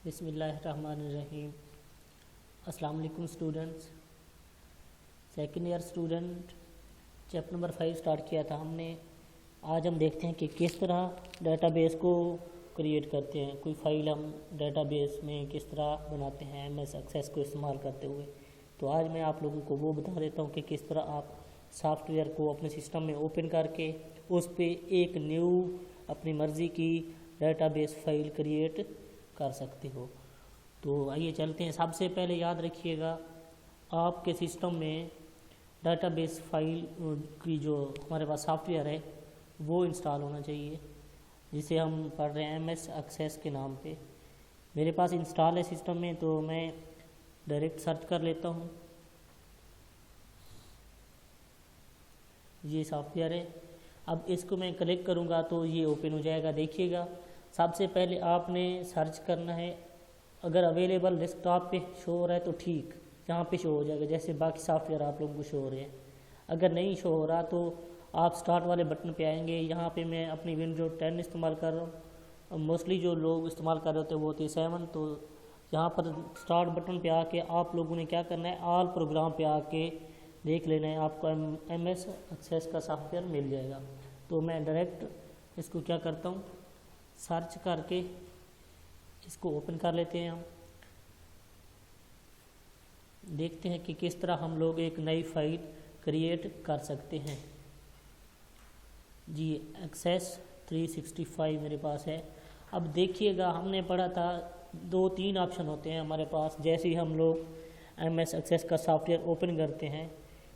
बिस्मिल्लाहिर्रहमानिर्रहीम। अस्सलाम वालेकुम students. Second year student chapter number 5 start किया था हमने। आज हम देखते हैं कि किस तरह डेटाबेस को क्रिएट करते हैं। कोई फाइल हम डेटाबेस में किस तरह बनाते हैं एमएस एक्सेस को इस्तेमाल करते हुए। तो आज मैं आप लोगों को वो बता देता हूँ कि किस तरह आप सॉफ्टवेयर को अपने सिस्टम में ओपन करके उस पर एक न्यू अपनी मर्ज़ी की डेटाबेस फाइल क्रिएट कर सकते हो। तो आइए चलते हैं। सबसे पहले याद रखिएगा, आपके सिस्टम में डेटाबेस फाइल की जो हमारे पास सॉफ्टवेयर है वो इंस्टॉल होना चाहिए, जिसे हम पढ़ रहे हैं एमएस एक्सेस के नाम पे। मेरे पास इंस्टॉल है सिस्टम में, तो मैं डायरेक्ट सर्च कर लेता हूँ। ये सॉफ्टवेयर है। अब इसको मैं क्लिक करूँगा तो ये ओपन हो जाएगा। देखिएगा, सबसे पहले आपने सर्च करना है। अगर अवेलेबल डेस्कटॉप पे शो हो रहा है तो ठीक, यहाँ पे शो हो जाएगा जैसे बाकी सॉफ्टवेयर आप लोगों को शो हो रहे हैं। अगर नहीं शो हो रहा तो आप स्टार्ट वाले बटन पे आएंगे। यहाँ पे मैं अपनी विंडो 10 इस्तेमाल कर रहा हूँ। मोस्टली जो लोग इस्तेमाल कर रहे होते हैं वो होती है 7। तो यहाँ पर स्टार्ट बटन पे आके आप लोगों ने क्या करना है, ऑल प्रोग्राम पे आके देख लेना है, आपको एमएस एक्सेस का सॉफ्टवेयर मिल जाएगा। तो मैं डायरेक्ट इसको क्या करता हूँ, सर्च करके इसको ओपन कर लेते हैं। हम देखते हैं कि किस तरह हम लोग एक नई फाइल क्रिएट कर सकते हैं। जी, एक्सेस 365 मेरे पास है। अब देखिएगा, हमने पढ़ा था 2-3 ऑप्शन होते हैं हमारे पास। जैसे ही हम लोग एमएस एक्सेस का सॉफ्टवेयर ओपन करते हैं,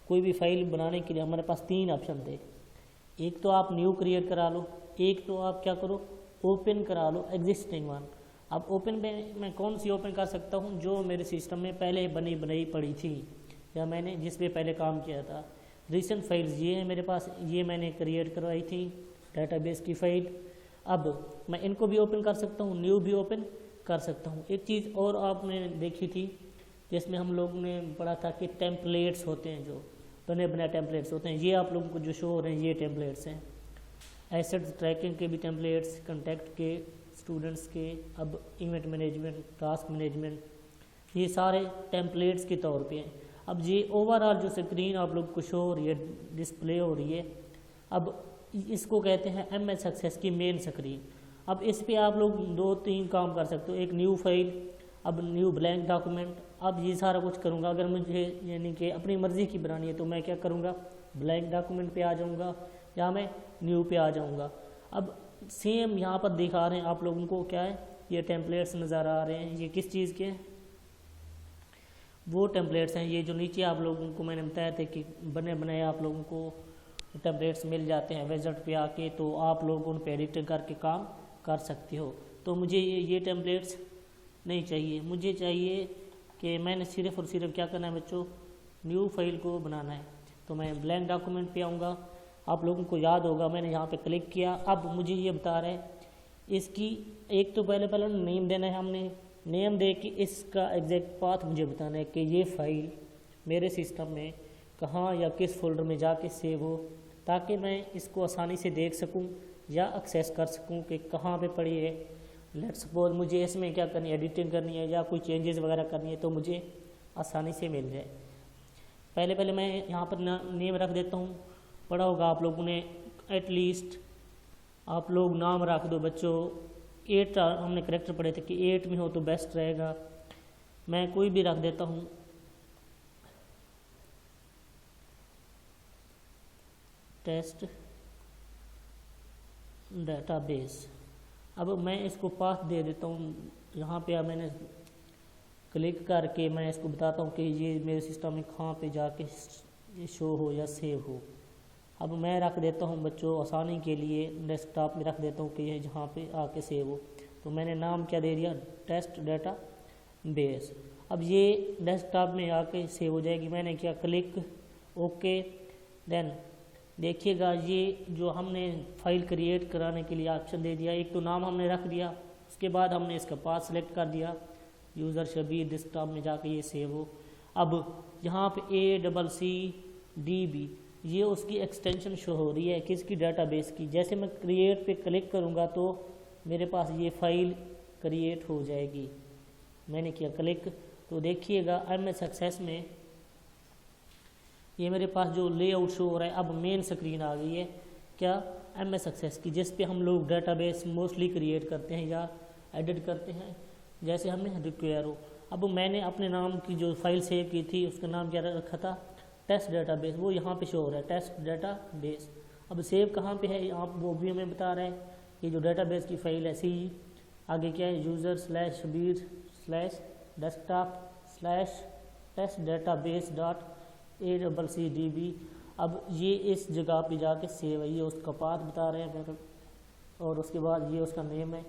कोई भी फाइल बनाने के लिए हमारे पास 3 ऑप्शन थे। एक तो आप न्यू क्रिएट करा लो, एक तो आप क्या करो, ओपन करा लो एग्जिस्टिंग वन। अब ओपन में मैं कौन सी ओपन कर सकता हूँ, जो मेरे सिस्टम में पहले बनी बनाई पड़ी थी या मैंने जिस पे पहले काम किया था। रिसेंट फाइल्स ये है मेरे पास, ये मैंने क्रिएट करवाई थी डेटाबेस की फाइल। अब मैं इनको भी ओपन कर सकता हूँ, न्यू भी ओपन कर सकता हूँ। एक चीज़ और आपने देखी थी जिसमें हम लोग ने पढ़ा था कि टेम्पलेट्स होते हैं, जो बने बनाए टेम्पलेट्स होते हैं। ये आप लोगों को जो शो हो रहे हैं ये टेम्पलेट्स हैं। एसेट्स ट्रैकिंग के भी टेम्पलेट्स, कंटेक्ट के, स्टूडेंट्स के, अब इवेंट मैनेजमेंट, टास्क मैनेजमेंट, ये सारे टेम्पलेट्स के तौर पे हैं। अब ये ओवरऑल जो स्क्रीन आप लोग को शो हो रही है, डिस्प्ले हो रही है, अब इसको कहते हैं एमएस एक्सेस की मेन स्क्रीन। अब इस पे आप लोग 2-3 काम कर सकते हो। एक न्यू फाइल, अब न्यू ब्लैंक डॉक्यूमेंट। अब ये सारा कुछ करूँगा। अगर मुझे यानी कि अपनी मर्ज़ी की बनानी है तो मैं क्या करूँगा, ब्लैंक डॉक्यूमेंट पे आ जाऊँगा या मैं न्यू पे आ जाऊँगा। अब सेम यहाँ पर दिखा रहे हैं आप लोगों को, क्या है, ये टेम्पलेट्स नज़र आ रहे हैं। ये किस चीज़ के हैं, वो टेम्पलेट्स हैं। ये जो नीचे आप लोगों को मैंने बताया था कि बने बनाए आप लोगों को टेम्पलेट्स मिल जाते हैं विज़ार्ड पे आके, तो आप लोग उन पर एडिट करके काम कर सकते हो। तो मुझे ये टेम्पलेट्स नहीं चाहिए। मुझे चाहिए कि मैंने सिर्फ़ और सिर्फ क्या करना है बच्चों, न्यू फाइल को बनाना है। तो मैं ब्लैंक डॉक्यूमेंट पे आऊँगा। आप लोगों को याद होगा मैंने यहाँ पे क्लिक किया। अब मुझे ये बता रहा है इसकी एक तो पहले नेम देना है। हमने नेम दे के इसका एग्जैक्ट पाथ मुझे बताना है कि ये फाइल मेरे सिस्टम में कहाँ या किस फोल्डर में जाके सेव हो, ताकि मैं इसको आसानी से देख सकूँ या एक्सेस कर सकूँ कि कहाँ पे पड़ी है। लेट्स सपोज मुझे इसमें क्या करनी है, एडिटिंग करनी है या कोई चेंजेस वगैरह करनी है, तो मुझे आसानी से मिल जाए। पहले मैं यहाँ पर नेम रख देता हूँ। पढ़ा होगा आप लोगों ने, एटलीस्ट आप लोग नाम रख दो बच्चों। 8 हमने करेक्टर पढ़े थे कि 8 में हो तो बेस्ट रहेगा। मैं कोई भी रख देता हूँ, टेस्ट डेटाबेस। अब मैं इसको पाथ दे देता हूँ। यहाँ पे अब मैंने क्लिक करके मैं इसको बताता हूँ कि ये मेरे सिस्टम में कहाँ पे जाके शो हो या सेव हो। अब मैं रख देता हूँ बच्चों आसानी के लिए, डेस्कटॉप में रख देता हूँ कि ये जहाँ पे आके सेव हो। तो मैंने नाम क्या दे दिया, टेस्ट डेटा बेस। अब ये डेस्कटॉप में आके सेव हो जाएगी। मैंने क्या, क्लिक ओके। देन देखिएगा, ये जो हमने फाइल क्रिएट कराने के लिए ऑप्शन दे दिया। एक तो नाम हमने रख दिया, उसके बाद हमने इसका पाथ सेलेक्ट कर दिया, यूज़र शबीर, डेस्कटॉप में जाके ये सेव हो। अब यहाँ पे ACCDB ये उसकी एक्सटेंशन शो हो रही है किसकी, डेटाबेस की। जैसे मैं क्रिएट पे क्लिक करूँगा तो मेरे पास ये फाइल क्रिएट हो जाएगी। मैंने किया क्लिक, तो देखिएगा MS एक्सेस में ये मेरे पास जो लेआउट शो हो रहा है, अब मेन स्क्रीन आ गई है क्या, MS एक्सेस की, जिस पे हम लोग डेटाबेस मोस्टली क्रिएट करते हैं या एडिट करते हैं जैसे हमें रिक्वायर हो। अब मैंने अपने नाम की जो फाइल सेव की थी उसका नाम क्या रखा था, टेस्ट डेटाबेस, वो यहाँ पे शो हो रहा है टेस्ट डेटाबेस। अब सेव कहाँ पे है आप वो भी हमें बता रहा है, ये जो डेटाबेस की फाइल है सी, आगे क्या है user/shbir/test-database.accdb। अब ये इस जगह पे जाके सेव है, ये उसका पाथ बता रहे हैं मेरे, और उसके बाद ये उसका नेम है।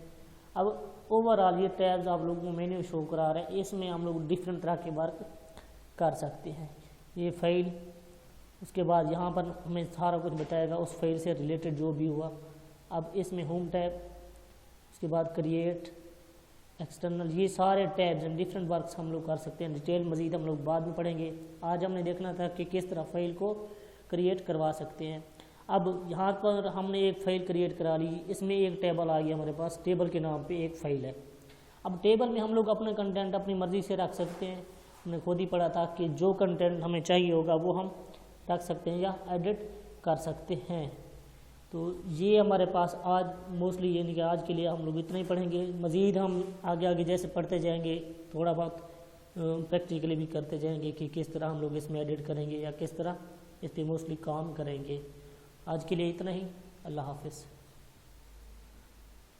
अब ओवरऑल ये टैब्स आप लोगों को मेन्यू शो करा रहे हैं, इसमें हम लोग डिफरेंट तरह के वर्क कर सकते हैं। ये फाइल, उसके बाद यहाँ पर हमें सारा कुछ बताएगा उस फाइल से रिलेटेड जो भी हुआ। अब इसमें होम टैब, उसके बाद क्रिएट, एक्सटर्नल, ये सारे टैब्स एंड डिफरेंट वर्क्स हम लोग कर सकते हैं। डिटेल मज़ीद हम लोग बाद में पढ़ेंगे। आज हमने देखना था कि किस तरह फाइल को क्रिएट करवा सकते हैं। अब यहाँ पर हमने एक फ़ाइल क्रिएट करा ली, इसमें एक टेबल आ गया हमारे पास, टेबल के नाम पे एक फ़ाइल है। अब टेबल में हम लोग अपना कंटेंट अपनी मर्ज़ी से रख सकते हैं। हमने खुद ही पढ़ा था कि जो कंटेंट हमें चाहिए होगा वो हम रख सकते हैं या एडिट कर सकते हैं। तो ये हमारे पास आज मोस्टली यानी कि आज के लिए हम लोग इतना ही पढ़ेंगे। मज़ीद हम आगे आगे जैसे पढ़ते जाएंगे थोड़ा बहुत प्रैक्टिकली भी करते जाएंगे कि किस तरह हम लोग इसमें एडिट करेंगे या किस तरह इस पर मोस्टली काम करेंगे। आज के लिए इतना ही। अल्लाह हाफ़िज़।